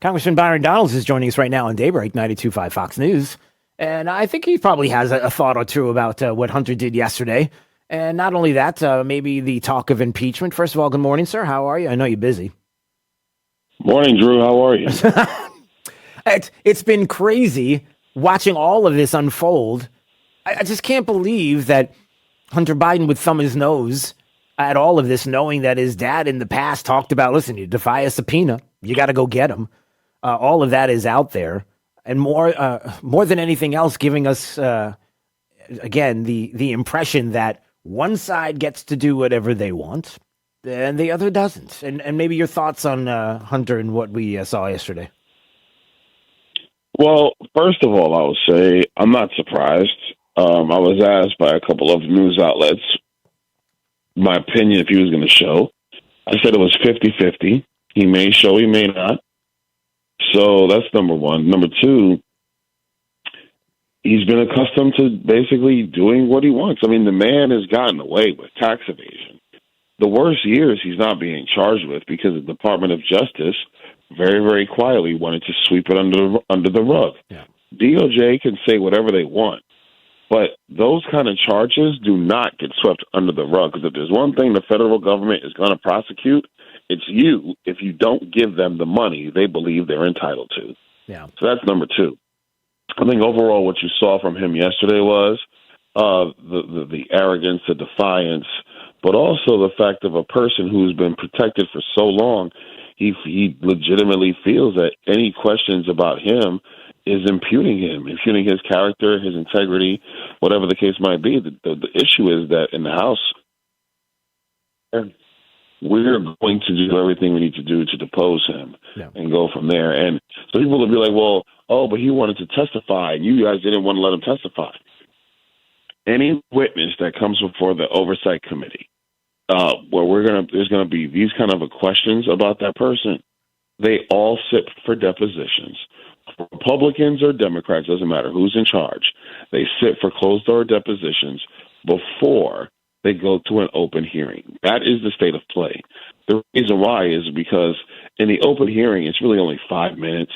Congressman Byron Donalds is joining us right now on Daybreak 92.5 Fox News. And I think he probably has a thought or two about what Hunter did yesterday. And not only that, maybe the talk of impeachment. First of all, good morning, sir. How are you? I know you're busy. Morning, Drew. How are you? It's been crazy watching all of this unfold. I just can't believe that Hunter Biden would thumb his nose at all of this, knowing that his dad in the past talked about, listen, you defy a subpoena, you got to go get him. All of that is out there. And more than anything else, giving us, again, the impression that one side gets to do whatever they want and the other doesn't. And maybe your thoughts on Hunter and what we saw yesterday. Well, first of all, I would say I'm not surprised. I was asked by a couple of news outlets my opinion if he was going to show. I said it was 50-50. He may show, he may not. So that's number one. Number two, he's been accustomed to basically doing what he wants. I mean, the man has gotten away with tax evasion. The worst years he's not being charged with because the Department of Justice very, very quietly wanted to sweep it under the rug. Yeah. DOJ can say whatever they want, but those kind of charges do not get swept under the rug. Because if there's one thing the federal government is going to prosecute, it's you if you don't give them the money they believe they're entitled to. Yeah. So that's number two. I think overall what you saw from him yesterday was the arrogance, the defiance, but also the fact of a person who's been protected for so long. He legitimately feels that any questions about him is impugning his character, his integrity, whatever the case might be. The issue is that in the House, we're going to do everything we need to do to depose him and go from there. And so people will be like, well, but he wanted to testify, and you guys didn't want to let him testify. Any witness that comes before the Oversight Committee, where there's going to be these kind of questions about that person, they all sit for depositions. Republicans or Democrats, doesn't matter who's in charge. They sit for closed-door depositions before they go to an open hearing. That is the state of play. The reason why is because in the open hearing, it's really only 5 minutes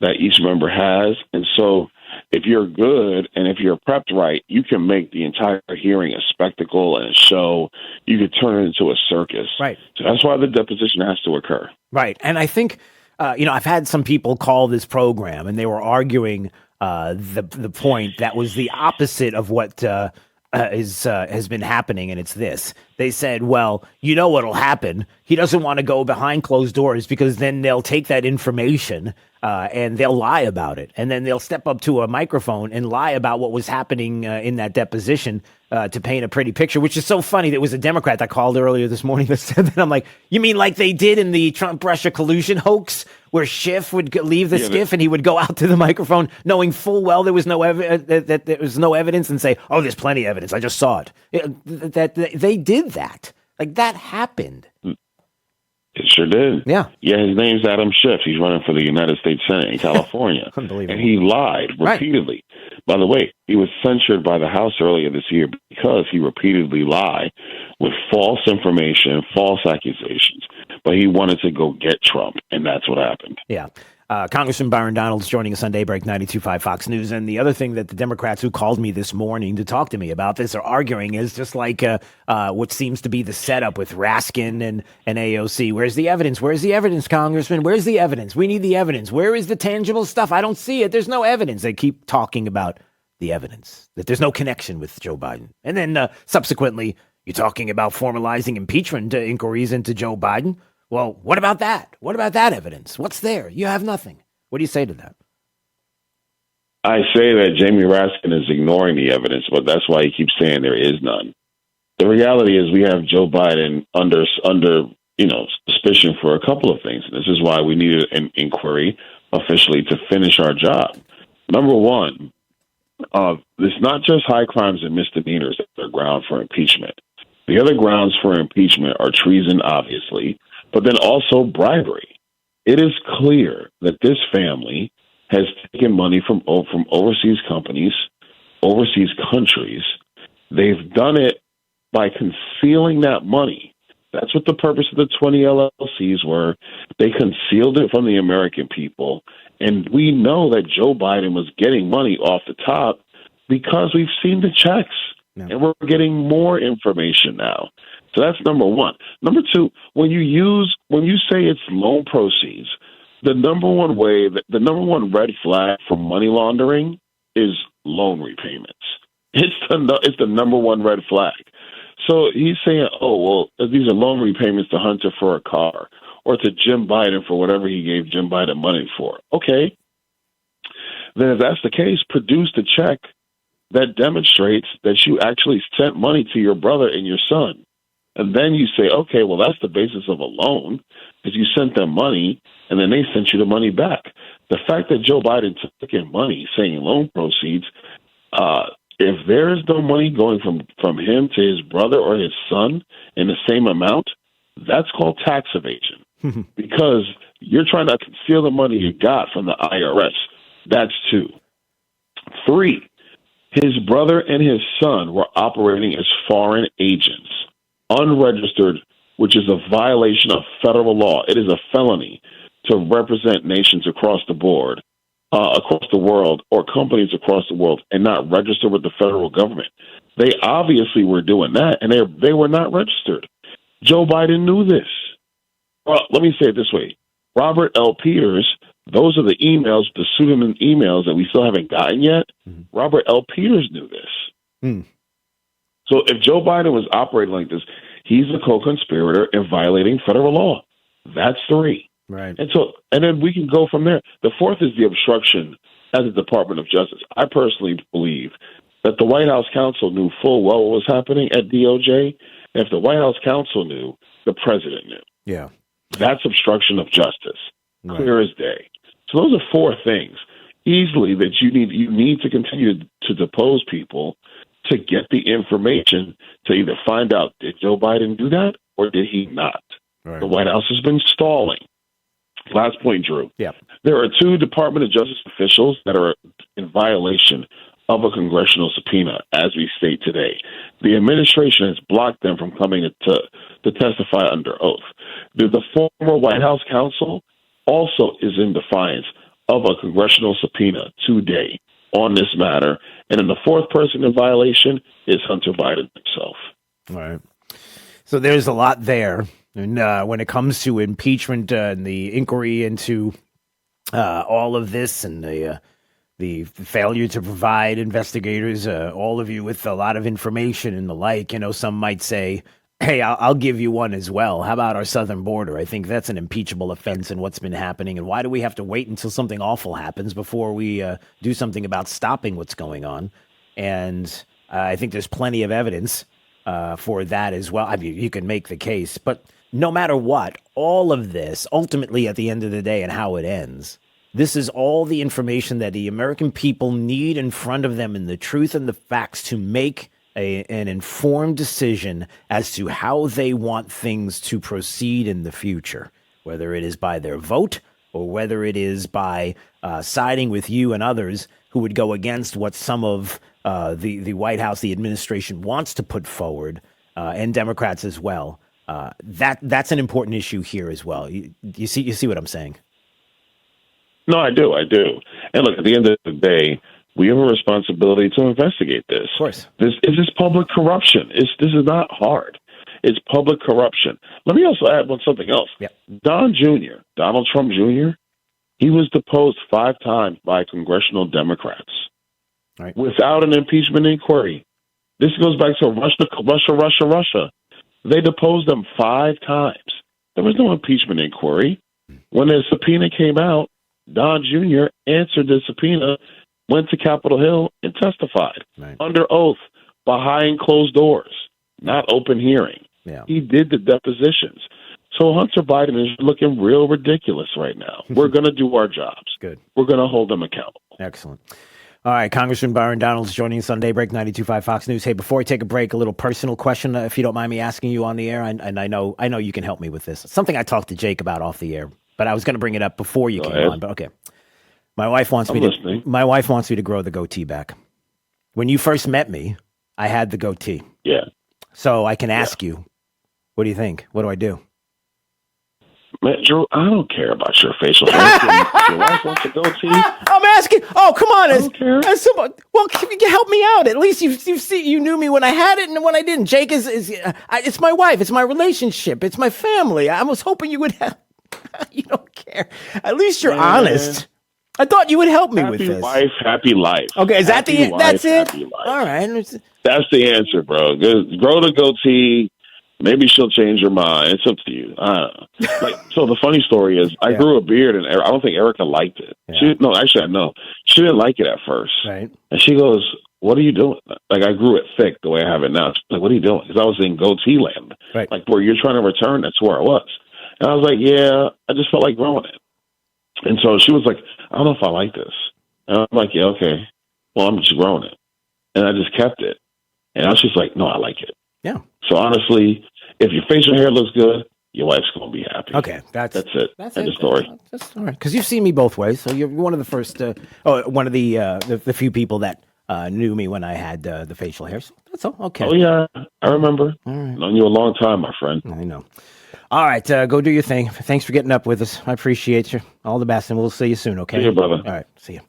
that each member has. And so if you're good and if you're prepped right, you can make the entire hearing a spectacle and a show. You could turn it into a circus. Right. So that's why the deposition has to occur. Right. And I think, I've had some people call this program and they were arguing the point that was the opposite of what has been happening. And it's this. They said, well, you know what'll happen. He doesn't want to go behind closed doors because then they'll take that information and they'll lie about it. And then they'll step up to a microphone and lie about what was happening in that deposition to paint a pretty picture, which is so funny. There was a Democrat that called earlier this morning that said that. I'm like, you mean like they did in the Trump-Russia collusion hoax where Schiff would leave the skiff and he would go out to the microphone knowing full well there was no that there was no evidence and say, oh, there's plenty of evidence. I just saw it. That they did that. Like that happened. It sure did. Yeah. Yeah, his name's Adam Schiff. He's running for the United States Senate in California. Unbelievable. And he lied repeatedly. Right. By the way, he was censured by the House earlier this year because he repeatedly lied with false information, false accusations. But he wanted to go get Trump, and that's what happened. Yeah. Congressman Byron Donalds joining us on Daybreak 92.5 Fox News. And the other thing that the Democrats who called me this morning to talk to me about this are arguing is just like what seems to be the setup with Raskin and AOC. Where's the evidence? Where's the evidence, Congressman? Where's the evidence? We need the evidence. Where is the tangible stuff? I don't see it. There's no evidence. They keep talking about the evidence, that there's no connection with Joe Biden. And then subsequently, you're talking about formalizing impeachment inquiries into Joe Biden. Well, what about that? What about that evidence? What's there? You have nothing. What do you say to that? I say that Jamie Raskin is ignoring the evidence, but that's why he keeps saying there is none. The reality is we have Joe Biden under suspicion for a couple of things. This is why we needed an inquiry officially to finish our job. Number one, it's not just high crimes and misdemeanors that are ground for impeachment. The other grounds for impeachment are treason, obviously, but then also bribery. It is clear that this family has taken money from overseas companies, overseas countries. They've done it by concealing that money That's what the purpose of the 20 LLCs were. They concealed it from the American people. And we know that Joe Biden was getting money off the top because we've seen the checks. Yeah. And we're getting more information now. So that's number one. Number two, when you say it's loan proceeds, the number one red flag for money laundering is loan repayments. It's the number one red flag. So he's saying, oh, well, these are loan repayments to Hunter for a car or to Jim Biden for whatever he gave Jim Biden money for. Okay. Then if that's the case, produce the check that demonstrates that you actually sent money to your brother and your son. And then you say, okay, well, that's the basis of a loan because you sent them money and then they sent you the money back. The fact that Joe Biden took in money saying loan proceeds, if there is no money going from him to his brother or his son in the same amount, that's called tax evasion because you're trying to conceal the money you got from the IRS. That's 2. 3, his brother and his son were operating as foreign agents, unregistered, which is a violation of federal law. It is a felony to represent nations across the board, across the world, or companies across the world and not register with the federal government. They obviously were doing that, and they were not registered. Joe Biden knew this. Well, let me say it this way. Robert L. Peters, those are the emails, the pseudonym emails that we still haven't gotten yet. Mm-hmm. Robert L. Peters knew this. Mm. So if Joe Biden was operating like this, he's a co-conspirator in violating federal law. That's 3. Right. And then we can go from there. The 4th is the obstruction at the Department of Justice. I personally believe that the White House counsel knew full well what was happening at DOJ. And if the White House counsel knew, the president knew. Yeah. That's obstruction of justice. Right. Clear as day. So those are 4 things easily that you need to continue to depose people to get the information to either find out, did Joe Biden do that or did he not? Right. The White House has been stalling. Last point, Drew. Yeah. There are 2 Department of Justice officials that are in violation of a congressional subpoena, as we state today. The administration has blocked them from coming to testify under oath. The former White House counsel also is in defiance of a congressional subpoena today on this matter. And then the 4th person in violation is Hunter Biden himself. All right. So there's a lot there. And when it comes to impeachment and the inquiry into all of this and the failure to provide investigators, all of you with a lot of information and the like, some might say, hey, I'll give you one as well. How about our southern border? I think that's an impeachable offense in what's been happening. And why do we have to wait until something awful happens before we do something about stopping what's going on? And I think there's plenty of evidence for that as well. I mean, you can make the case, but no matter what, all of this, ultimately at the end of the day and how it ends, this is all the information that the American people need in front of them and the truth and the facts to make an informed decision as to how they want things to proceed in the future, whether it is by their vote or whether it is by siding with you and others who would go against what some of the White House, the administration wants to put forward, and Democrats as well. That's an important issue here as well. You see what I'm saying? No, I do. And look, at the end of the day, we have a responsibility to investigate this. Of course. This is public corruption. This is not hard. It's public corruption. Let me also add something else. Yep. Donald Trump Jr., he was deposed 5 times by congressional Democrats right. without an impeachment inquiry. This goes back to Russia. They deposed them 5 times. There was no impeachment inquiry. When the subpoena came out, Don Jr. answered the subpoena, went to Capitol Hill, and testified right. under oath behind closed doors, not open hearing. Yeah. He did the depositions. So Hunter Biden is looking real ridiculous right now. We're going to do our jobs. Good. We're going to hold them accountable. Excellent. All right, Congressman Byron Donalds joining us on Daybreak 92.5 Fox News. Hey, before we take a break, a little personal question, if you don't mind me asking you on the air, and I know you can help me with this. Something I talked to Jake about off the air, but I was going to bring it up before you came on. But okay, my wife wants me to grow the goatee back. When you first met me, I had the goatee. Yeah. So I can ask you, What do you think? What do I do? Man, Drew, I don't care about your facial hair. If your wife wants a goatee. I'm asking. Oh, come on. I don't care. Well, can you help me out? At least you knew me when I had it and when I didn't. Jake it's my wife. It's my relationship. It's my family. I was hoping you would help. You don't care. At least you're honest. I thought you would help me with this. Happy wife, happy life. Okay, is that happy wife, that's it? Happy life. All right. That's the answer, bro. Grow the goatee. Maybe she'll change her mind. It's up to you. So the funny story is, I grew a beard, and I don't think Erica liked it. Yeah. I know. She didn't like it at first. Right. And she goes, "What are you doing?" Like, I grew it thick the way I have it now. She's like, "What are you doing?" Because I was in goatee land. Right. Like, where you're trying to return, that's where I was. And I was like, "Yeah, I just felt like growing it." And so she was like, "I don't know if I like this." And I'm like, "Yeah, okay. Well, I'm just growing it." And I just kept it. And I was just like, "No, I like it." Yeah. So honestly, if your facial hair looks good, your wife's going to be happy. Okay, that's it. That's the story. That's all right. Because you've seen me both ways, so you're one of the first, one of the few people that knew me when I had the facial hair. So that's all. Okay. Oh yeah, I remember. All right. Known you a long time, my friend. I know. All right, go do your thing. Thanks for getting up with us. I appreciate you. All the best, and we'll see you soon. Okay. See you, brother. All right. See you.